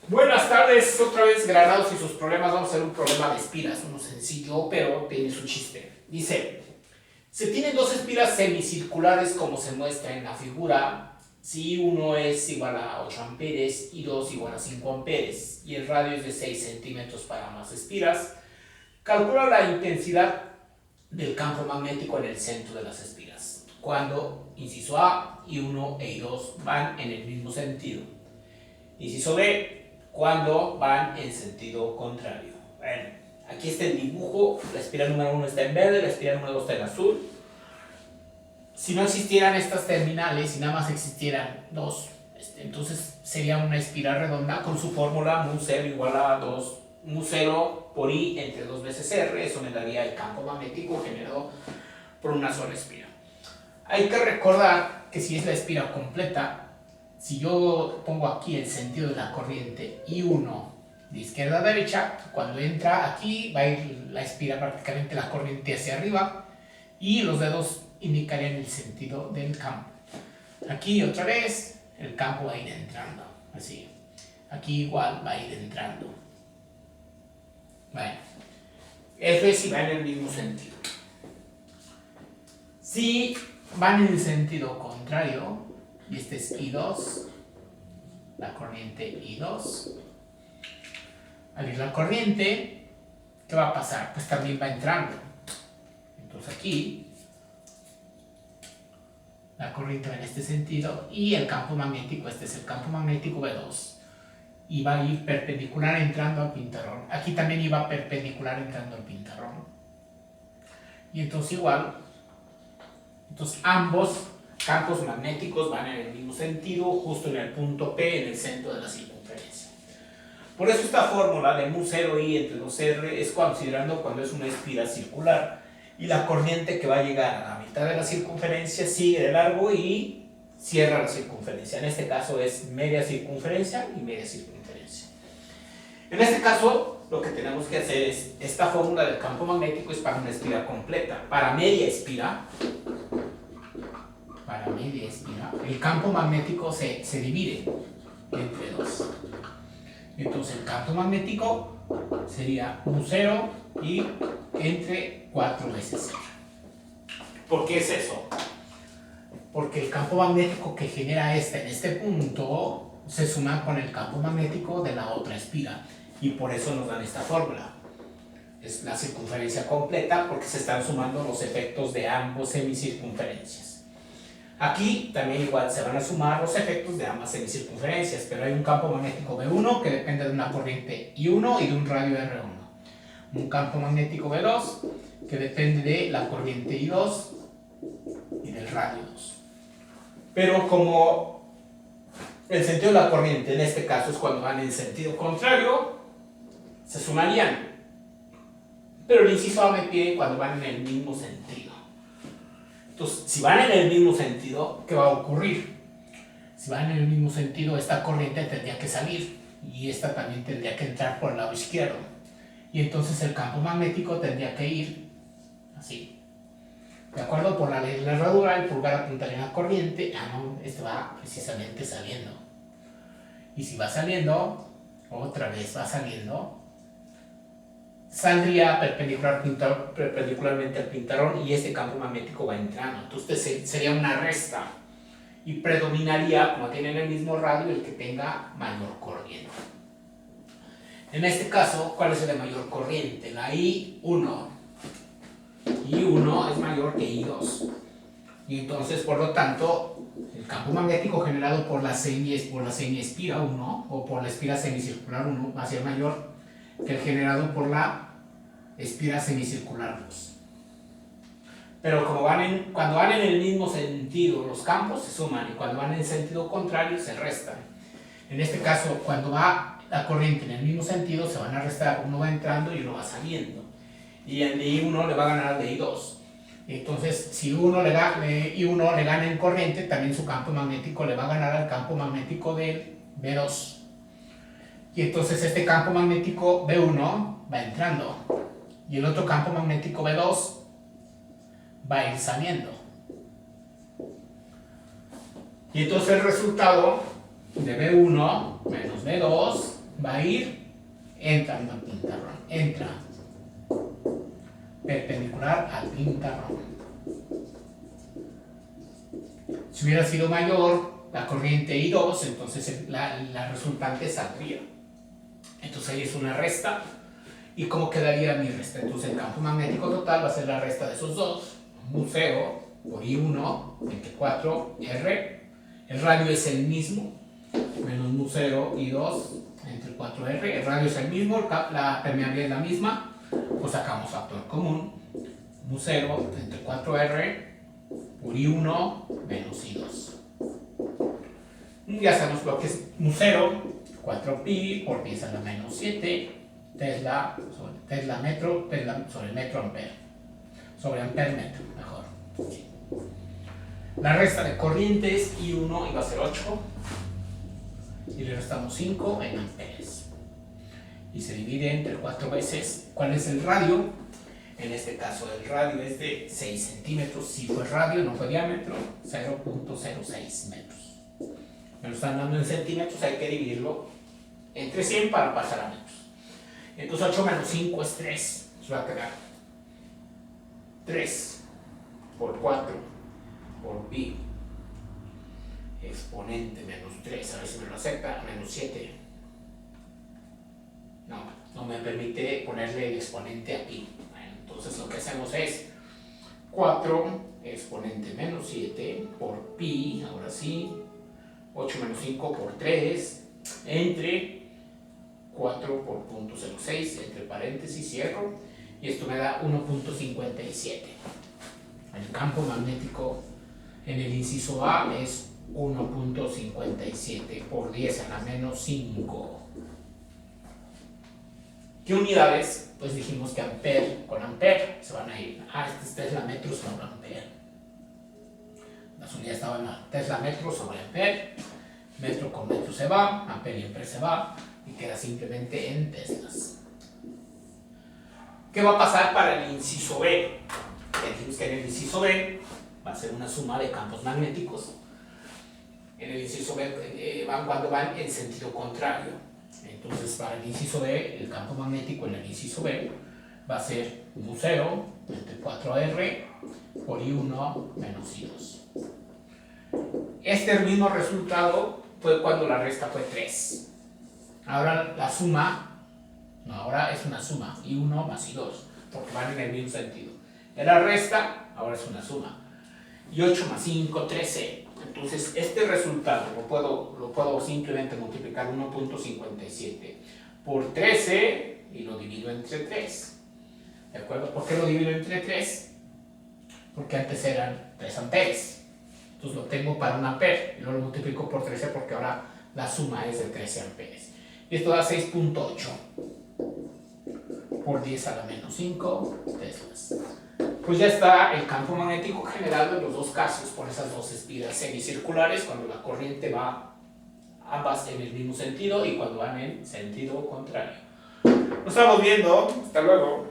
Buenas tardes, otra vez Granados y sus problemas. Vamos a hacer un problema de espiras, uno sencillo, pero tiene su chiste. Dice, se tienen dos espiras semicirculares como se muestra en la figura, si uno es igual a 8 amperes y 2 igual a 5 amperes, y el radio es de 6 centímetros para ambas espiras. Calcula la intensidad del campo magnético en el centro de las espiras, cuando, inciso A, I1 e I2 van en el mismo sentido. Inciso B, cuando van en sentido contrario. Bueno, aquí está el dibujo, la espiral número 1 está en verde, la espiral número 2 está en azul. Si no existieran estas terminales y nada más existieran dos, entonces sería una espiral redonda con su fórmula mu0 igual a 2 mu0 por I entre 2 veces R. Eso me daría el campo magnético generado por una sola espira. Hay que recordar que si es la espira completa, si yo pongo aquí el sentido de la corriente I1 de izquierda a derecha, cuando entra aquí va a ir la espira prácticamente la corriente hacia arriba y los dedos indicarían el sentido del campo. Aquí otra vez el campo va a ir entrando, así. Aquí igual va a ir entrando. Bueno, eso es si van en el mismo sentido. Si van en el sentido contrario, y este es I2, la corriente I2. Al ir la corriente, ¿qué va a pasar? Pues también va entrando. Entonces aquí, la corriente va en este sentido y el campo magnético, este es el campo magnético B2. Y va a ir perpendicular entrando al pintarrón. Aquí también iba perpendicular entrando al pintarrón. Y entonces igual, entonces ambos campos magnéticos van en el mismo sentido, justo en el punto P, en el centro de la circunferencia. Por eso esta fórmula de mu0i entre 2r es considerando cuando es una espiral circular y la corriente que va a llegar a la mitad de la circunferencia sigue de largo y cierra la circunferencia. En este caso es media circunferencia y media circunferencia. En este caso lo que tenemos que hacer es, esta fórmula del campo magnético es para una espiral completa. Para media espiral, el campo magnético se divide entre dos. Entonces el campo magnético sería mu0 y entre 4 veces R. ¿Por qué es eso? Porque el campo magnético que genera en este punto se suma con el campo magnético de la otra espiral y por eso nos dan esta fórmula. Es la circunferencia completa porque se están sumando los efectos de ambos semicircunferencias. Aquí también igual se van a sumar los efectos de ambas semicircunferencias, pero hay un campo magnético B1 que depende de una corriente I1 y de un radio R1. Un campo magnético B2 que depende de la corriente I2 y del radio 2. Pero como el sentido de la corriente en este caso es cuando van en sentido contrario, se sumarían. Pero el inciso A me pide cuando van en el mismo sentido. Entonces, si van en el mismo sentido, ¿qué va a ocurrir? Si van en el mismo sentido, esta corriente tendría que salir y esta también tendría que entrar por el lado izquierdo. Y entonces el campo magnético tendría que ir así. De acuerdo, por la ley de la herradura, el pulgar apuntaría a la corriente. No, este va precisamente saliendo. Y si va saliendo, otra vez va saliendo, saldría perpendicularmente al pintarrón y este campo magnético va entrando. Entonces sería una resta y predominaría, como tienen el mismo radio, el que tenga mayor corriente. En este caso, ¿cuál es el de mayor corriente? La I1. I1 es mayor que I2. Y entonces, por lo tanto, el campo magnético generado por la semiespira 1 o por la espira semicircular 1 va a ser mayor que el generado por la espira semicircular 2. Pero cuando van en el mismo sentido, los campos se suman y cuando van en sentido contrario se restan. En este caso, cuando va la corriente en el mismo sentido, se van a restar, uno va entrando y uno va saliendo. Y el de I1 le va a ganar al de I2. Entonces, si I1 le gana en corriente, también su campo magnético le va a ganar al campo magnético del B2. Y entonces este campo magnético B1 va entrando y el otro campo magnético B2 va a ir saliendo. Y entonces el resultado de B1 menos B2 va a ir, entra perpendicular al pintarrón. Si hubiera sido mayor la corriente I2, entonces la resultante saldría. Entonces ahí es una resta. ¿Y cómo quedaría mi resta? Entonces el campo magnético total va a ser la resta de esos dos. Mu0 por I1 entre 4R. El radio es el mismo. Menos Mu0 I2 entre 4R. El radio es el mismo, la permeabilidad es la misma. Pues sacamos factor común. Mu0 entre 4R por I1 menos I2. Ya sabemos lo que es Mu0, 4pi por 10 a la menos 7 Tesla sobre metro ampere. Sobre ampere metro, mejor. Sí. La resta de corrientes I1 iba a ser 8 y le restamos 5 en amperes. Y se divide entre 4 veces. ¿Cuál es el radio? En este caso el radio es de 6 centímetros. Si fue radio, no fue diámetro, 0.06 metros. Me lo están dando en centímetros, hay que dividirlo entre 100 para pasar a metros. Entonces 8 menos 5 es 3. Se va a quedar 3 por 4 por pi exponente menos 3. A ver si me lo acepta. Menos 7. No me permite ponerle el exponente a pi. Bueno, entonces lo que hacemos es 4 exponente menos 7 por pi. Ahora sí. 8 menos 5 por 3 entre 4 por 0.06 entre paréntesis, cierro, y esto me da 1.57. El campo magnético en el inciso A es 1.57 por 10 a la menos 5. ¿Qué unidades? Pues dijimos que ampere con ampere se van a ir. Este es la metro sobre ampere. Las unidades estaban a Tesla metro sobre ampere. Metro con metro se va, ampere y ampere se va, y queda simplemente en teslas. ¿Qué va a pasar para el inciso B? Dijimos que en el inciso B va a ser una suma de campos magnéticos. En el inciso B cuando van en sentido contrario. Entonces para el inciso B, el campo magnético en el inciso B va a ser Mu0 entre 4R por I1 menos I2. Este mismo resultado fue cuando la resta fue 3. Ahora la suma, ahora es una suma, I1 más I2, porque van en el mismo sentido. En la resta, ahora es una suma. Y 8 más 5, 13. Entonces este resultado lo puedo simplemente multiplicar 1.57 por 13 y lo divido entre 3. ¿De acuerdo? ¿Por qué lo divido entre 3? Porque antes eran 3 amperes. Entonces lo tengo para 1 ampere y luego lo multiplico por 13 porque ahora la suma es de 13 amperes. Y esto da 6.8 por 10 a la menos 5 teslas. Pues ya está el campo magnético generado en los dos casos por esas dos espiras semicirculares cuando la corriente va ambas en el mismo sentido y cuando van en sentido contrario. Nos estamos viendo. Hasta luego.